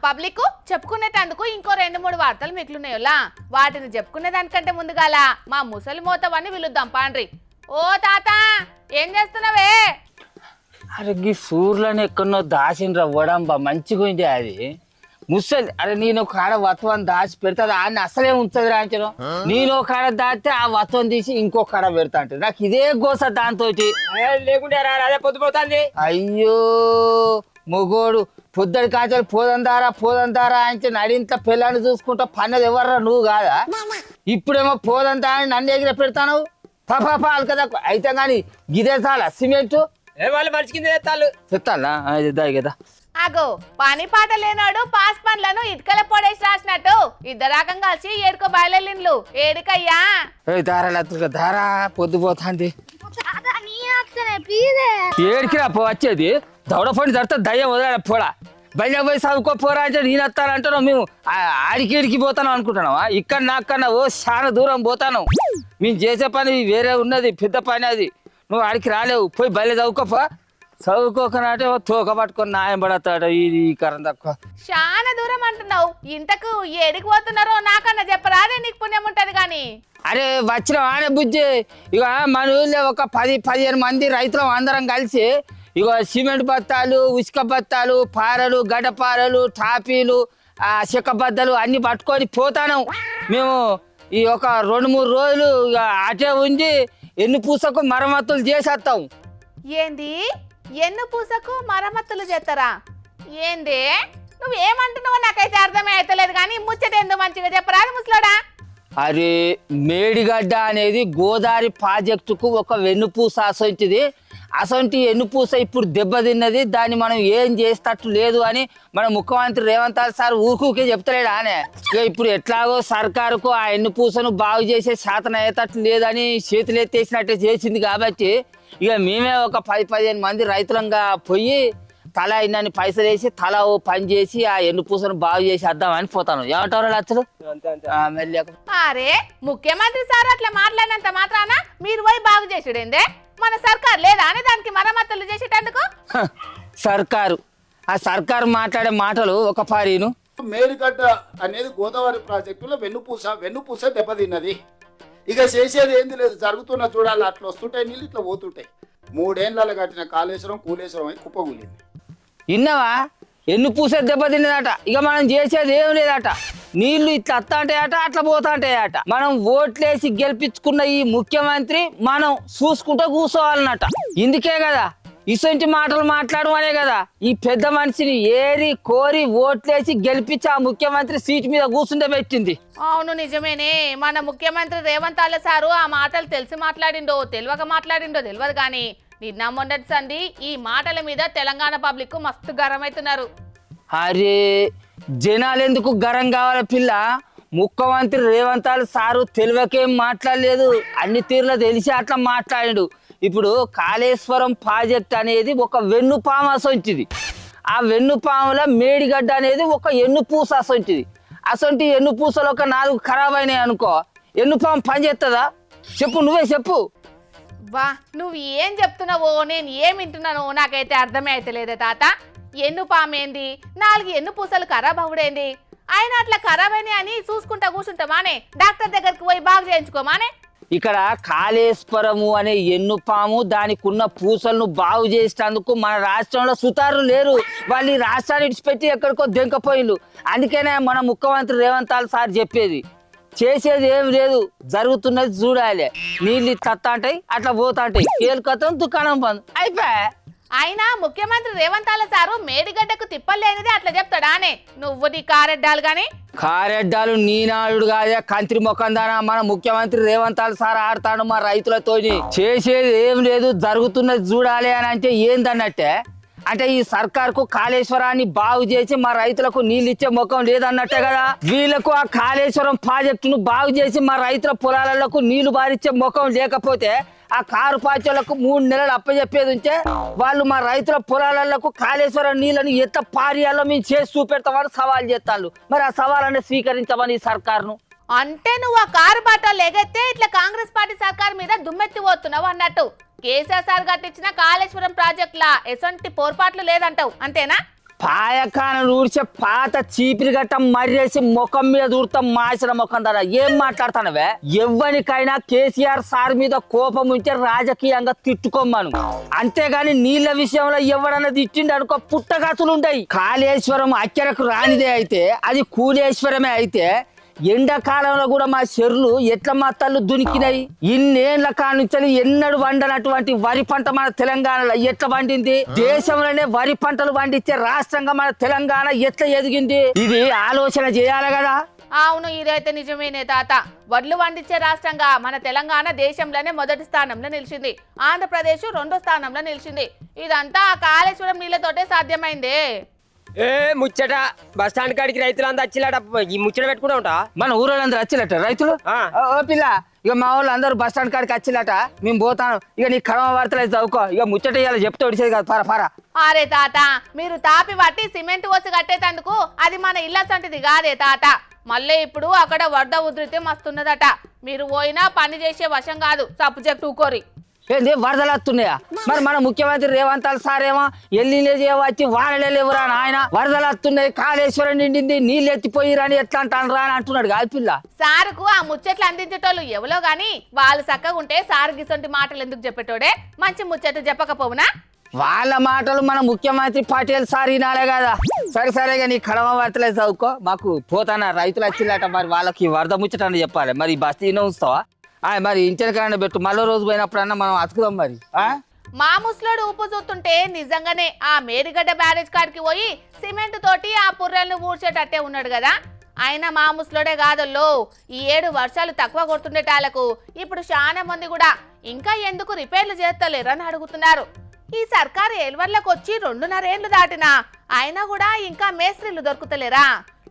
Public చెప్పుకునేటందుకు ఇంకో 2-3 వార్తలు మిగిలినాయోలా వాటిని చెప్పుకునే దానికంటే ముందుగాల మా ముసలి మోతవని పిలుద్దాం పాండ్రి. ఓ తాత ఏం చేస్తున్నావే? అరే గీ సూర్యులను ఎక్కడో దాచిండ్రా వడంబా మంచిగా ఉంది అది ముసలి. అరే నేను ఒక కాడ వత్వం దాచి పెడతా ఆయన అసలే ఉంచదు రాంచడం. నేను ఒక కాడ దాచితే ఆ వత్వం తీసి ఇంకో కాడ పెడతా అంటే నాకు ఇదే గోస దాంతో లేకుంటే అదే పొద్దుపోతుంది. అయ్యో మొగోడు పొద్దుడి కాంచాలు పోదందారా అంటే నడింత పిల్లని చూసుకుంటా పన్నది ఎవర్రా నువ్వు కాదా? ఇప్పుడేమో పోదంతా అని నన్ను ఎగిర పెడతాను పాపాలు కదా. అయితే కానీ గిదే చాలా సిమెంట్ వాళ్ళు మర్చికింది తెత్తాలు చెప్తానా కదా. అగో పని పాట లేనాడు పాస్ పండ్లను ఇటుకల పొడేసి రాసినట్టు ఇద్దరు రకం కలిసి ఏడుకో బయలుదేరిండ్లు. ఏడుకయ్యా దారా దారా పొద్దుపోతాంది ఏడికిరా వచ్చేది దౌడ పని జరుగుతా దయ్యం వదల పోడా బయట పోయి చదువుకో పోరా అంటే నేను వస్తానంటున్నావు. మేము ఆడికి పోతాను అనుకుంటున్నావా? ఇక్కడ నాకన్నా ఓ చాలా దూరం పోతాను. మేము చేసే పని వేరే ఉన్నది పెద్ద పని అది. నువ్వు ఆడికి రాలేవు పోయి బయట చదువుకోపా. చదువుకోకనంటే తోక పట్టుకొని నాయం పడతాడు ఇది కరం తక్కువ. చాలా దూరం అంటున్నావు ఇంతకు ఏడికి పోతున్నారో నాకన్నా చెప్పరాదే నీకు పుణ్యం ఉంటది గాని. అరే వచ్చిన ఆనే బుజ్జి ఇక మన ఊళ్ళో ఒక 10-15 మంది రైతులం అందరం కలిసి ఇక సిమెంట్ బత్తాలు ఉసుక బత్తాలు పారలు గడ్డపారలు టాపీలు చెక్క బద్దలు అన్ని పట్టుకొని పోతాను. మేము ఈ ఒక 2-3 రోజులు ఇక అటే ఉండి ఎన్ని పూసకు మరమ్మతులు చేసేస్తాం. ఏంది ఎన్ను పూసకు మరమ్మతులు చేస్తారా? ఏంది నువ్వేమంటున్నావో నాకైతే అర్థమే అవుతలేదు కానీ ముచ్చటేందో మంచిగా చెప్పరాదు ముసలోడా. అరే మేడిగడ్డ అనేది గోదావరి ప్రాజెక్టుకు ఒక వెన్నుపూస అసొంటిది. అసొంటి వెన్నుపూస ఇప్పుడు దెబ్బతిన్నది. దాన్ని మనం ఏం చేసేటట్టు లేదు అని మన ముఖ్యమంత్రి రేవంత్ సార్ ఊరికే చెప్తలేడు ఆనే. ఇక ఇప్పుడు ఎట్లాగో సర్కారుకు ఆ వెన్నుపూసను బాగు చేసే శాతం అయ్యేటట్టు లేదని చేతులు ఎత్తేసినట్టే చేసింది కాబట్టి ఇక మేమే ఒక 10-15 మంది రైతులంగా పోయి తలా ఇన్ని పైసలు వేసి తలా ఓ పని చేసి ఆ ఎన్నుపూసను బాగు చేసి వద్దామని పోతాను. ఏమంటారు లచ్చలు? అరే ముఖ్యమంత్రి సార్ అట్లా మాట్లాడినంత మాత్రాన మీరు పోయి బాగు చేసాడేందే? మన సర్కార్ లేదా అని దానికి మరమ్మతులు చేసేటందుకు? సర్కారు ఆ సర్కారు మాట్లాడే మాటలు ఒక పారీను. మేడిగడ్డ అనేది గోదావరి ప్రాజెక్టులో వెన్నుపూస దెబ్బతిన్నది. ఇక చేసేది ఏంది లేదు, జరుగుతున్న చూడాలి. అట్లా వస్తుంటాయి నీళ్ళు, ఇట్లా పోతుంటాయి. 3 ఏళ్ళ కట్టిన కాళేశ్వరం అయి కుప్పగూలింది. విన్నావా? ఎన్నుపూస దెబ్బతిన్నదట. ఇక మనం చేసేది ఏం లేదట. నీళ్లు ఇట్లా వస్తాంటాయట అట్లా పోతాంటాయట. మనం ఓట్లేసి గెలిపించుకున్న ఈ ముఖ్యమంత్రి మనం చూసుకుంటూ కూర్చోవాలన్నట. ఇందుకే కదా ఇసొంటి మాటలు మాట్లాడమనే కదా ఈ పెద్ద మనిషిని ఏరి కోరి ఓట్లేసి గెలిపించి ఆ ముఖ్యమంత్రి సీటు మీద కూర్చుండే పెట్టింది. అవును నిజమేనే. మన ముఖ్యమంత్రి రేవంత్ సారు ఆ మాటలు తెలిసి మాట్లాడిండో తెలియక మాట్లాడిండో తెలియదు కానీ నిన్న మొన్నటి సంది ఈ మాటల మీద తెలంగాణ పబ్లిక్ మస్తు గరం అవుతున్నారు. అరే జనాలు ఎందుకు గరం కావాలి పిల్ల? ముఖ్యమంత్రి రేవంత్ సారు తెలివకేం మాట్లాడలేదు, అన్ని తీరులో తెలిసి అట్లా మాట్లాడాడు. ఇప్పుడు కాళేశ్వరం ప్రాజెక్ట్ అనేది ఒక వెన్నుపాము అసొంటిది. ఆ వెన్నుపాములో మేడిగడ్డ అనేది ఒక ఎన్నుపూస అసొంటిది. అసొంటి ఎన్నుపూసలు ఒక 4 ఖరాబ్ అయినాయి అనుకో, ఎన్నుపాము పని చేస్తుందా? చెప్పు, నువ్వే చెప్పు. వా నువ్వు ఏం చెప్తున్నావో నేను ఏం వింటున్నానో నాకైతే అర్థమే అయితలేదే తాత. ఎన్ను పామేంది, 4 ఎన్ను పూసలు ఖరాబ్ అవుడేంది? ఆయన అట్లా ఖరాబ్ అయినాయి అని చూసుకుంటా కూర్చుంటామానే? డాక్టర్ దగ్గరికి పోయి బాగు చేయించుకోమానే? ఇక్కడ కాళేశ్వరము అనే ఎన్నుపాము దానికి ఉన్న పూసలను బాగు చేసేందుకు మన రాష్ట్రంలో సుతారు లేరు. వాళ్ళు ఈ రాష్ట్రాన్ని ఇడిచిపెట్టి ఎక్కడికో దెంకపోయిళ్ళు. అందుకనే మన ముఖ్యమంత్రి రేవంత్ సార్ చెప్పేది చేసేది ఏం లేదు, జరుగుతున్నది చూడాలి. నీళ్ళు ఇట్లా అంటాయి అట్లా పోతాంటాయి, కేలుకతం దుకాణం బంద్ అయిపోయా. అయినా ముఖ్యమంత్రి రేవంత్ సారు మేడిగడ్డకు తిప్పలేనిది అట్లా చెప్తాడానే? నువ్వు నీ కారెడ్డాలు గాని కారెడ్డాలు నీనాడు కాదే కంత్రి మొక్కందానా. మన ముఖ్యమంత్రి రేవంత్ సార్ ఆడతాడు మా రైతులతోని. చేసేది ఏం లేదు, జరుగుతున్నది చూడాలి అని అంటే ఏందన్నట్టే? అంటే ఈ సర్కార్కు కాళేశ్వరాన్ని బాగు చేసి మా రైతులకు నీళ్ళు ఇచ్చే ముఖం లేదన్నట్టే కదా. వీళ్ళకు ఆ కాళేశ్వరం ప్రాజెక్టును బాగు చేసి మా రైతుల పొలాలకు నీళ్లు బారిచ్చే ముఖం లేకపోతే ఆ కారు పాచోళ్లకు 3 నెలలు అప్పచెప్పేది ఉంటే వాళ్ళు మా రైతుల పొలాలకు కాళేశ్వరం నీళ్ళని ఎట్లా పారియాలో మేము చేసి చూపెడతామని సవాల్ చేస్తాను. మరి ఆ సవాళ్ళని స్వీకరించమని ఈ సర్కారును. అంటే నువ్వు ఆ కారు బాటలు ఎగెత్తే ఇట్లా కాంగ్రెస్ పార్టీ సర్కార్ మీద దుమ్మెత్తి పోతున్నావు అన్నట్టు. కేసీఆర్ సార్ కట్టించిన కాళేశ్వరం ప్రాజెక్టులా ఎసొంటి పొరపాట్లు లేదంటావు అంతేనా? పాయకాన ఊడ్చే పాత చీపిరి గట్ట మర్రేసి ముఖం మీద దూడతాం మాసిన ముఖం దాదా ఏం మాట్లాడుతానవే? ఎవ్వనికైనా కేసీఆర్ సార్ మీద కోపం ఉంటే రాజకీయంగా తిట్టుకోమను, అంతేగాని నీళ్ళ విషయంలో ఎవడన్నా తిట్టిండు అనుకో పుట్టగతులు ఉంటాయి. కాళేశ్వరం అక్కరకు రానిదే అయితే అది కూలేశ్వరమే అయితే ఎండాకాలంలో కూడా మా చెర్లు ఎట్లా మా తల్లు దునికినాయి. ఇన్నేళ్ల కానుంచి ఎన్నడు వండనటువంటి వరి పంట మన తెలంగాణలో ఎట్లా పండింది? దేశంలోనే వరి పంటలు పండించే రాష్ట్రంగా మన తెలంగాణ ఎట్లా ఎదిగింది? ఇది ఆలోచన చేయాలి కదా. అవును, ఇదైతే నిజమేనే తాత. వడ్లు పండించే రాష్ట్రంగా మన తెలంగాణ దేశంలోనే మొదటి స్థానంలో నిలిచింది. ఆంధ్రప్రదేశ్ 2వ స్థానంలో నిలిచింది. ఇదంతా ఆ కాళేశ్వరం నీళ్లతోటే సాధ్యమైందే. ఏ ముచ్చట బస్ స్టాండ్ కాడికి రైతులంతా వచ్చిలాట ఈ ముచ్చట పెట్టుకుంటా ఉంటా. మన ఊరోళ్ళందరూ వచ్చిలట రైతులు. ఓ పిల్ల, ఇక మా వాళ్ళు అందరూ బస్ స్టాండ్ కాడికి వచ్చిలట, మేము పోతాను. ఇక నీ కర్మ వార్తలు అయితే చదువుకో, ఇక ముచ్చట ఇవ్వాలి చెప్తే ఒడిసేది కాదు. పారా పారా. అరే తాత, మీరు తాపి పట్టి సిమెంట్ పోసి కట్టేటందుకు అది మన ఇళ్ళ సంటిది కాదే తాత. మళ్ళీ ఇప్పుడు అక్కడ వడ్డ ఉధృతి మస్తున్నదట. మీరు పోయినా పని చేసే వశం కాదు, సబ్జెక్ట్ ఊకోరి. ఏంది వరదలు వస్తున్నాయా? మరి మన ముఖ్యమంత్రి రేవంత్ సారేమో ఎల్లిలే చేయవచ్చి వానలే లేవురా ఆయన, వరదలు వస్తున్నాయి, కాళేశ్వరం నిండింది, నీళ్ళు ఎత్తిపోయిరని ఎట్లా అంటాను రా అని అంటున్నాడు కాదు పిల్ల. సారుకు ఆ ముచ్చట్లు అందించేటోళ్ళు ఎవరో గాని వాళ్ళు చక్కగా ఉంటే సారు గిసొంటి మాటలు ఎందుకు చెప్పేటోడే? మంచి ముచ్చట్లు చెప్పకపోవునా? వాళ్ళ మాటలు మన ముఖ్యమంత్రి పటేల్ సార్ వినాలే కదా. సరే సరేగా నీ కడమ వార్తలే చదువుకో. మాకు పోతానా రైతులు వచ్చిల్లట, మరి వాళ్ళకి వరద ముచ్చటని చెప్పాలి. మరి బస్తీనే ఉంచుతావా? మరి ఇంచెనకన్నా పెట్టు, మళ్ళీ రోజు పోయినప్పుడన్నా మనం అతుకుదాం మరి. మా ముసలోడు ఉప్పు చూస్తుంటే నిజంగానే ఆ మేడిగడ్డ బ్యారేజ్ కాడికి పోయి సిమెంట్ తోటి ఆ పుర్రెలను ఊడ్చేటట్టే ఉన్నాడు కదా. ఆయన మా ముసలోడే కాదల్లో, ఈ 7 వర్షాలు తక్కువ కొడుతుండేటాలకు ఇప్పుడు చాలా మంది కూడా ఇంకా ఎందుకు రిపేర్లు చేస్తలేరని అడుగుతున్నారు. ఈ సర్కారు ఏల్వర్లకు వచ్చి 2.5 ఏళ్లు దాటినా అయినా కూడా ఇంకా మేస్త్రీలు దొరుకుతలేరా,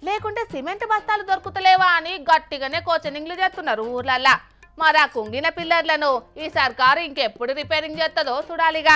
లేకుంటే సిమెంట్ బస్తాలు దొరుకుతలేవా అని గట్టిగానే కోచనింగ్లు చేస్తున్నారు ఊర్లల్లా. మరి ఆ కుంగిన పిల్లర్లను ఈ సర్కారు ఇంకెప్పుడు రిపేరింగ్ చేస్తుందో చూడాలిగా.